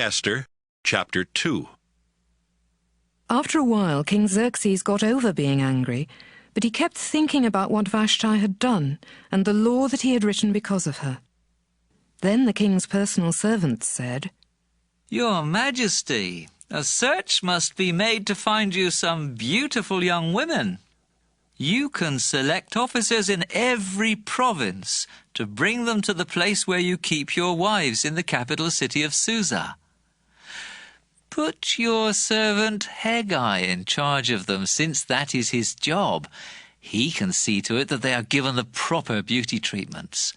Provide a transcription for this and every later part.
Esther Chapter 2. After a while, King Xerxes got over being angry, but he kept thinking about what Vashti had done and the law that he had written because of her. Then the king's personal servants said, "Your Majesty, a search must be made to find you some beautiful young women. You can select officers in every province to bring them to the place where you keep your wives in the capital city of Susa. Put your servant Haggai in charge of them, since that is his job. He can see to it that they are given the proper beauty treatments.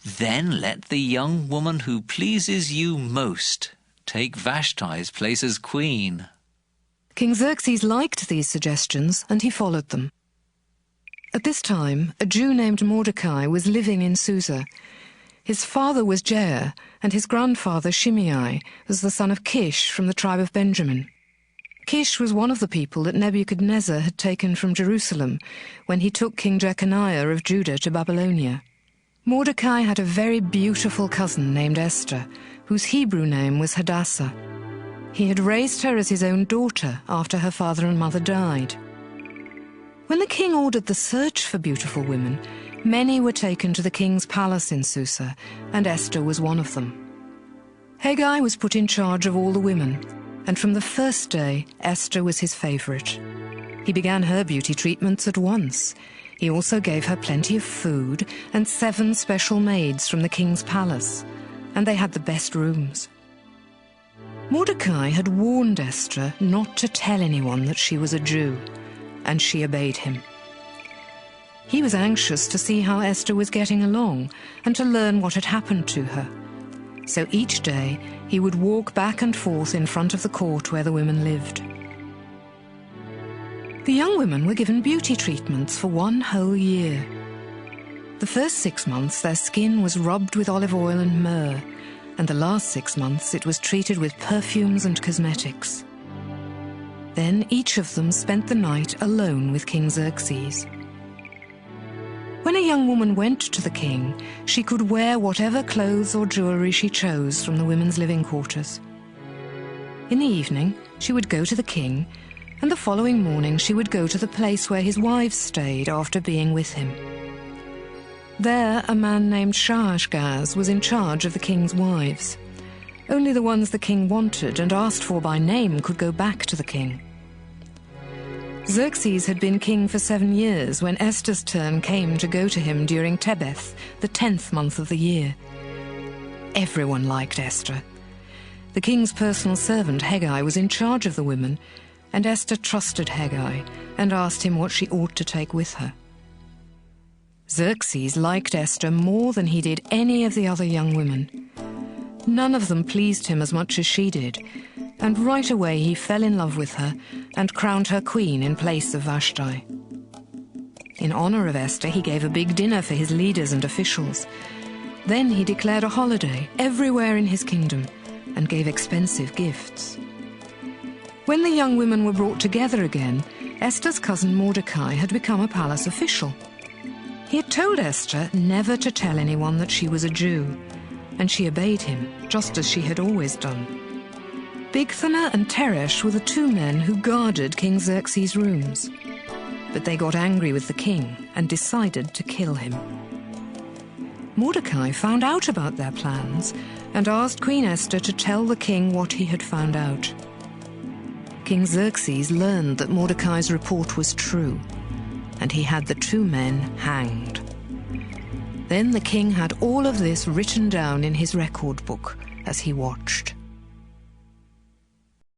Then let the young woman who pleases you most take Vashti's place as queen." King Xerxes liked these suggestions, and he followed them. At this time, a Jew named Mordecai was living in Susa. His father was Jair, and his grandfather Shimei was the son of Kish from the tribe of Benjamin. Kish was one of the people that Nebuchadnezzar had taken from Jerusalem when he took King Jeconiah of Judah to Babylonia. Mordecai had a very beautiful cousin named Esther, whose Hebrew name was Hadassah. He had raised her as his own daughter after her father and mother died. When the king ordered the search for beautiful women, many were taken to the king's palace in Susa, and Esther was one of them. Haggai was put in charge of all the women, and from the first day, Esther was his favorite. He began her beauty treatments at once. He also gave her plenty of food and 7 special maids from the king's palace, and they had the best rooms. Mordecai had warned Esther not to tell anyone that she was a Jew, and she obeyed him. He was anxious to see how Esther was getting along and to learn what had happened to her. So each day he would walk back and forth in front of the court where the women lived. The young women were given beauty treatments for 1 whole year. The first 6 months their skin was rubbed with olive oil and myrrh, and the last 6 months it was treated with perfumes and cosmetics. Then each of them spent the night alone with King Xerxes. When a young woman went to the king, she could wear whatever clothes or jewelry she chose from the women's living quarters. In the evening, she would go to the king, and the following morning she would go to the place where his wives stayed after being with him. There, a man named Shaashgaz was in charge of the king's wives. Only the ones the king wanted and asked for by name could go back to the king. Xerxes had been king for 7 years when Esther's turn came to go to him during Tebeth, the 10th month of the year. Everyone liked Esther. The king's personal servant, Haggai, was in charge of the women, and Esther trusted Haggai and asked him what she ought to take with her. Xerxes liked Esther more than he did any of the other young women. None of them pleased him as much as she did, and right away he fell in love with her and crowned her queen in place of Vashti. In honor of Esther, he gave a big dinner for his leaders and officials. Then he declared a holiday everywhere in his kingdom and gave expensive gifts. When the young women were brought together again, Esther's cousin Mordecai had become a palace official. He had told Esther never to tell anyone that she was a Jew, and she obeyed him, just as she had always done. Bigthana and Teresh were the 2 men who guarded King Xerxes' rooms. But they got angry with the king and decided to kill him. Mordecai found out about their plans and asked Queen Esther to tell the king what he had found out. King Xerxes learned that Mordecai's report was true, and he had the 2 men hanged. Then the king had all of this written down in his record book as he watched.